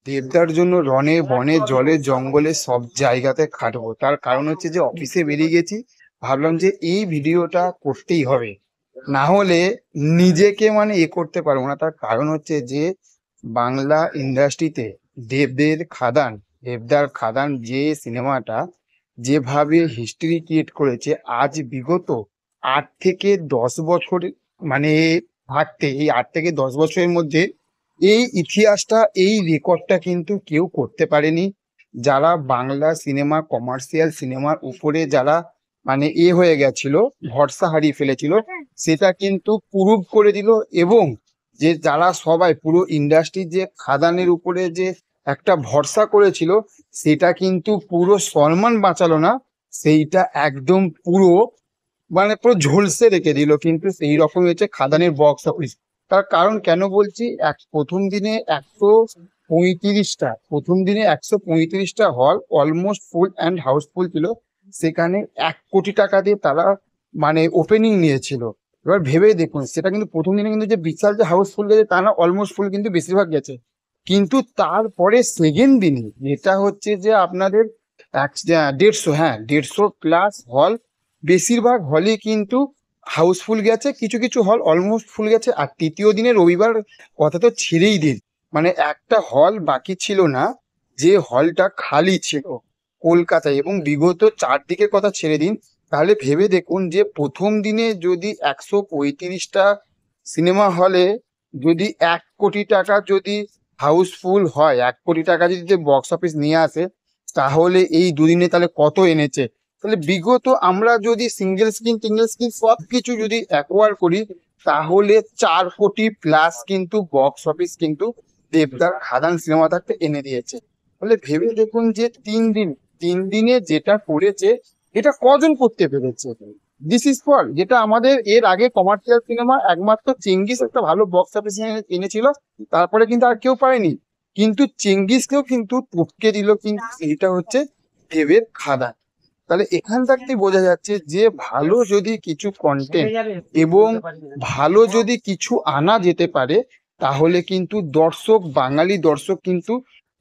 দেবদার জন্য রনে বনে জলে জঙ্গলে সব জায়গাতে খাটবো। তার কারণ হচ্ছে যে অফিসে বেরিয়ে গেছি, ভাবলাম যে এই ভিডিওটা করতেই হবে, না হলে নিজেকে মানে করতে পারবো না। তার কারণ হচ্ছে যে বাংলা ইন্ডাস্ট্রিতে দেবদার খাদান যে সিনেমাটা যেভাবে হিস্ট্রি ক্রিয়েট করেছে, আজ বিগত 8 থেকে 10 বছর, মানে এই 8 থেকে 10 বছরের মধ্যে এই ইতিহাসটা, এই রেকর্ডটা কিন্তু কেউ করতে পারেনি। যারা বাংলা সিনেমা, কমার্শিয়াল সিনেমার উপরে যারা মানে হয়ে গেছিল, ভরসা হারিয়ে ফেলেছিল, সেটা কিন্তু প্রুভ করে দিল। এবং যে যারা সবাই পুরো ইন্ডাস্ট্রি যে খাদানের উপরে যে একটা ভরসা করেছিল, সেটা কিন্তু পুরো সম্মান বাঁচালো না, সেইটা একদম পুরো মানে পুরো ঝলসে রেখে দিল। কিন্তু সেই রকম হয়েছে খাদানের বক্স অফিস। তার কারণ কেন বলছি, প্রথম দিনে 135টা হল অলমোস্ট ফুল অ্যান্ড হাউসফুল ছিল। সেখানে 1 কোটি টাকা দিয়ে তারা মানে ওপেনিং নিয়েছিল। এবার ভেবে দেখুন, সেটা কিন্তু প্রথম দিনে কিন্তু যে বিশাল যে হাউসফুল গেছে তা না, অলমোস্ট ফুল কিন্তু বেশিরভাগ গেছে। কিন্তু তারপরে সেকেন্ড দিনে যেটা হচ্ছে যে আপনাদের 150, হ্যাঁ 150+ হল, বেশিরভাগ হলই কিন্তু হাউসফুল গেছে, কিছু কিছু হল অলমোস্ট ফুল গেছে। আর তৃতীয় দিনে রবিবার কথা তো ছেড়েই দিন, মানে একটা হল বাকি ছিল না যে হলটা খালি ছিল কলকাতায়। এবং বিগত 4 দিকের কথা ছেড়ে দিন, তাহলে ভেবে দেখুন যে প্রথম দিনে যদি 135টা সিনেমা হলে যদি 1 কোটি টাকা যদি হাউসফুল হয়, 1 কোটি টাকা যদি বক্স অফিস নিয়ে আসে, তাহলে এই দুদিনে তাহলে কত এনেছে। তাহলে বিগত আমরা যদি টিঙ্গেল স্ক্রিন সব কিছু যদি অ্যাকোয়ার করি, তাহলে 4 কোটি প্লাস কিন্তু বক্স অফিস কিন্তু দেবদার খাদান সিনেমা থাকতে এনে দিয়েছে। তাহলে ভেবে দেখুন যে 3 দিনে যেটা করেছে, এটা কজন করতে পেরেছে। দিস ইজ ফর যেটা আমাদের এর আগে কমার্শিয়াল সিনেমা একমাত্র চেঙ্গিস একটা ভালো বক্স অফিস এনেছিল, তারপরে কিন্তু আর কেউ পারেনি। কিন্তু চেঙ্গিসকেও কিন্তু টপকে দিল কিন্তু এইটা হচ্ছে দেবের খাদান। তাহলে এখান থাকতেই বোঝা যাচ্ছে যে ভালো যদি কিছু কন্টেন্ট এবং ভালো যদি কিছু আনা যেতে পারে, তাহলে কিন্তু বাঙালি দর্শক কিন্তু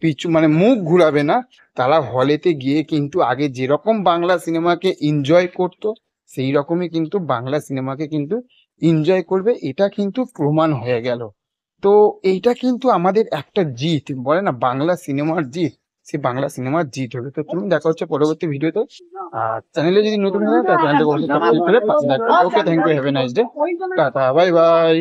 পিছু মানে মুখ ঘুরাবে না। তারা হলেতে গিয়ে কিন্তু আগে যেরকম বাংলা সিনেমাকে এনজয় করতো, সেই রকমই কিন্তু বাংলা সিনেমাকে কিন্তু এনজয় করবে। এটা কিন্তু প্রমাণ হয়ে গেল। তো এইটা কিন্তু আমাদের একটা জিত, বলে না বাংলা সিনেমার জিত, সে বাংলা সিনেমার জিত হবে। তো তুমি দেখা হচ্ছে পরবর্তী ভিডিওতে। আর চ্যানেলে যদি নতুন হয় তাহলে চ্যানেলটাকে অবশ্যই সাবস্ক্রাইব করে পাশে থাকবে। Okay, thank you, have a nice day, tata, bye by.